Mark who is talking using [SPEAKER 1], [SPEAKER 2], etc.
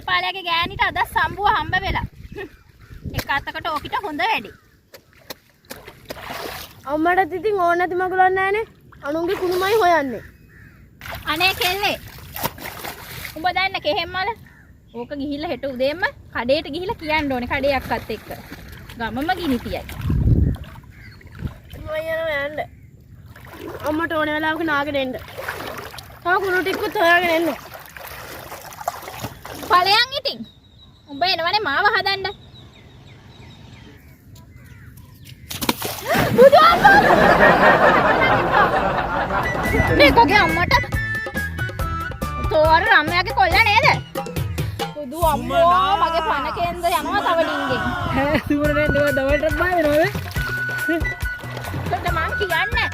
[SPEAKER 1] පාලයාගේ ගෑණිට අද සම්බුව හම්බ වෙලා. එක අතකට ඕකිට හොඳ වැඩි.
[SPEAKER 2] අම්මටත් ඉතින් ඕන නැති මගුලක් නැහනේ. අනුන්ගේ කුණුමයි හොයන්නේ.
[SPEAKER 1] අනේ කෙල්ලේ. උඹ දන්න කෙහෙම්මල? ඕක ගිහිල්ලා හෙට උදේම කඩේට ගිහිල්ලා කියන්න ඕනේ කඩේ අක්කත් එක්ක. ගමම ගිනි තියයි.
[SPEAKER 2] මම යනවා යන්න. අම්මට ඕන වෙලාවක නාගෙන එන්න. තා කුණු ටිකකුත් හොයාගෙන එන්න.
[SPEAKER 1] ඵලයන් ඉතින්. උඹ එනවනේ මාව හදන්න. බුදුආප්පා! මේකගේ අම්මට තෝර රම්යාගේ කොල්ල නේද? බුදු අම්මෝ මගේ පණ කේන්ද යනවා තව ඩිංගෙන්.
[SPEAKER 2] ඈ සුවර නේද දවල්ටත් බය වෙනවද?
[SPEAKER 1] මං කියන්නේ